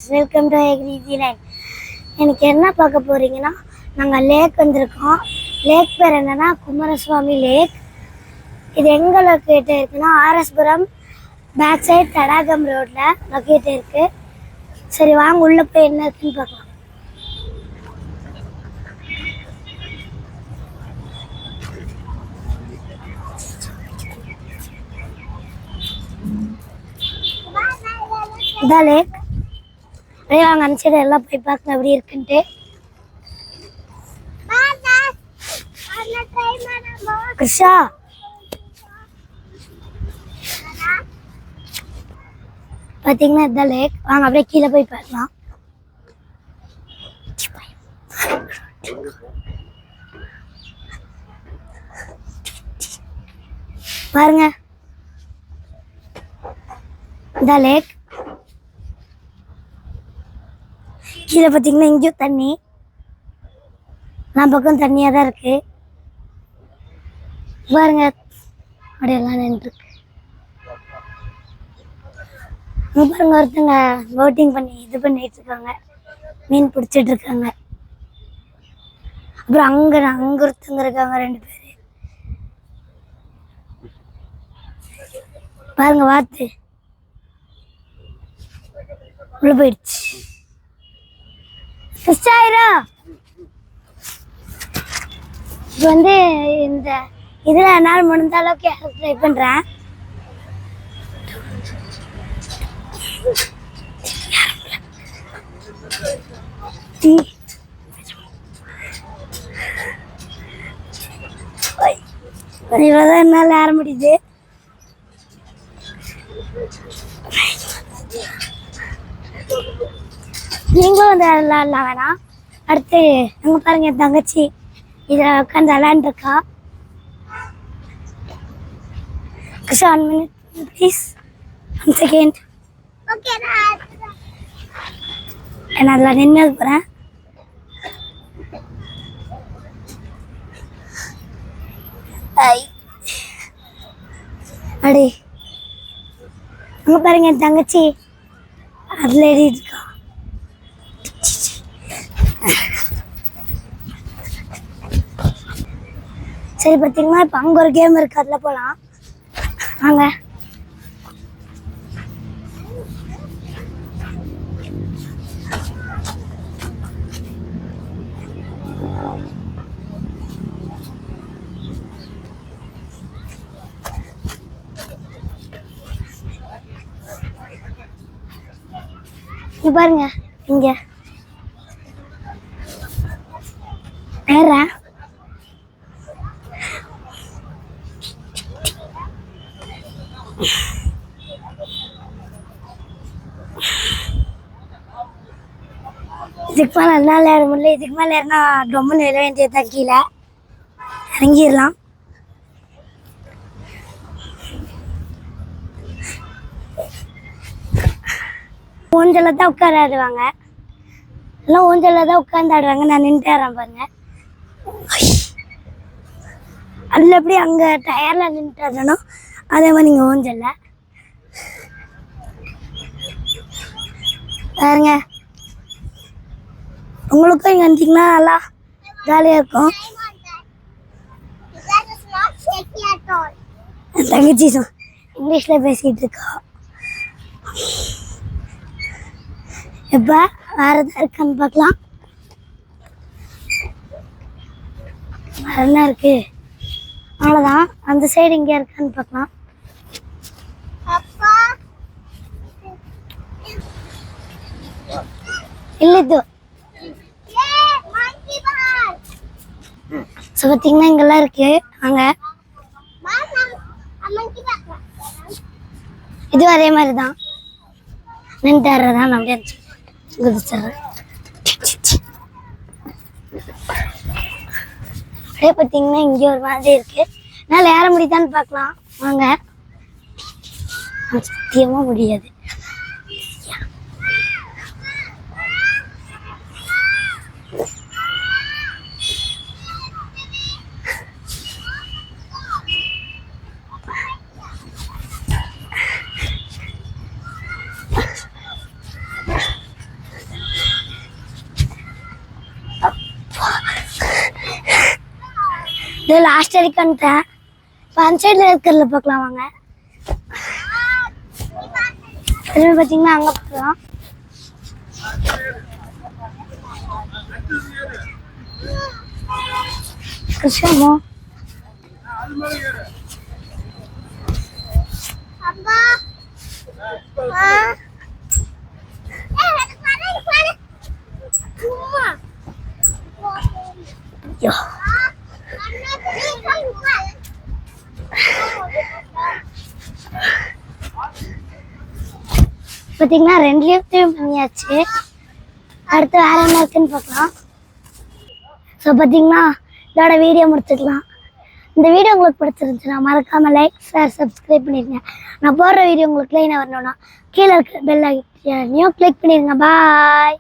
Welcome to New Zealand. எனக்கு என்ன பார்க்க போறீங்கன்னா, நாங்கள் லேக் வந்திருக்கோம். லேக் பேர் என்னன்னா குமாரசுவாமி லேக். இது எங்கே லொக்கேட் இருக்குன்னா ஆர்எஸ்புரம் பேக் சைட் தடாகம் ரோட்டில் லொக்கேட் இருக்கு. சரி வாங்க உள்ளே போய் என்ன இருக்குன்னு பார்க்கலாம். இதான் லேக். அப்படியே வாங்க அந்த சைடு எல்லாம் போய் பார்க்கலாம் எப்படி இருக்குன்ட்டு. கிருஷா பார்த்தீங்கன்னா இதான் லேக். வாங்க அப்படியே கீழே போய் பார்க்கலாம். பாருங்க இதான் லேக். கீழே பார்த்தீங்கன்னா இங்கேயும் தண்ணி, நான் பக்கம் தண்ணியாக தான் இருக்கு. பாருங்க அப்படியெல்லாம் நின்றுருக்கு. பாருங்க ஒருத்தங்க போட்டிங் பண்ணி இது பண்ணிட்டு இருக்காங்க, மீன் பிடிச்சிட்டு இருக்காங்க. அப்புறம் அங்க ஒருத்தங்க இருக்காங்க, 2 பேர். பாருங்க வாத்து உள்ள போயிடுச்சு. இது வந்து இந்த இதில் என்னால் முடிந்த அளவுக்கு ட்ரை பண்ணுறேன். இவ்வளோதான் என்னால் ஏற முடியுது. நீங்களும் வந்து விளாட்லாம் வேணாம். அடுத்து அங்கே பாருங்க என் தங்கச்சி இதில் உட்காந்து விளாண்டுருக்கா. Krishna 1 minute please, 1 second. நான் அதில் நின்று போகிறேன். அடி அங்கே பாருங்க என் தங்கச்சி அதில் ஏறிட்டு இருக்கா. சரி பார்த்தீங்கன்னா இப்போ அங்கே ஒரு கேம் இருக்குது, அதில் போகலாம் வாங்க. இங்க பாருங்க இங்க ஏறா. இதுக்கு மேலே நல்லா ஏற முடியல. இதுக்கு மேலே ஏறினா ரொம்ப நில வேண்டியதான், கீழே இறங்கிடலாம். ஊஞ்சல தான் உட்கார ஆடுவாங்க, எல்லாம் ஊஞ்சல தான் உட்காந்து ஆடுவாங்க. நான் நின்று ஆடுறேன் பாருங்க. அதில் எப்படி அங்கே டயரில் நின்று ஆடணும், அதே மாதிரி நீங்கள் ஊஞ்சல்ல பாருங்க. உங்களுக்கும் இங்கே வந்தீங்கன்னா நல்லா ஜாலியாக இருக்கும். என் தங்கச்சி இங்கிலீஷில் பேசிகிட்டு இருக்கா. எப்போ வேறு எதாவது இருக்கான்னு பார்க்கலாம். வேறு என்ன இருக்கு, அவ்வளோதான். அந்த சைடு இங்கே இருக்கான்னு பார்க்கலாம். இல்லை இது ஸோ பார்த்தீங்கன்னா இங்கெல்லாம் இருக்கு. அங்கே இதுவும் அதே மாதிரி தான் நின்று ஆடுறதான். நான் அப்படியே குதிச்சிடுறேன். அப்படியே பார்த்தீங்கன்னா இங்கே ஒரு மாதிரி இருக்கு, என்னால் ஏற முடியுதான்னு பார்க்கலாம் வாங்க. சத்தியமாக முடியாது. இது லாஸ்ட் வரைக்கும் இப்போ அந்த சைடில் இருக்கிறதுல பார்க்கலாம் வாங்க. திரும்பி பார்த்தீங்கன்னா அங்கே பார்க்கலாம். கிருஷ்ணமோ பார்த்தீங்கன்னா 2 லிஃப்ட்டையும் பண்ணியாச்சு. அடுத்து வேற என்ன இருக்குன்னு பார்க்கலாம். ஸோ பார்த்தீங்கன்னா இதோட வீடியோ முடிச்சுக்கலாம். இந்த வீடியோ உங்களுக்கு பிடிச்சிருந்துச்சுன்னா மறக்காமல் லைக் ஷேர் சப்ஸ்கிரைப் பண்ணிடுங்க. நான் போடுற வீடியோ உங்களுக்கு லைனாக வரணும்னா கீழே இருக்க பெல் ஐக்கானையும் கிளிக் பண்ணிடுங்க. பாய்.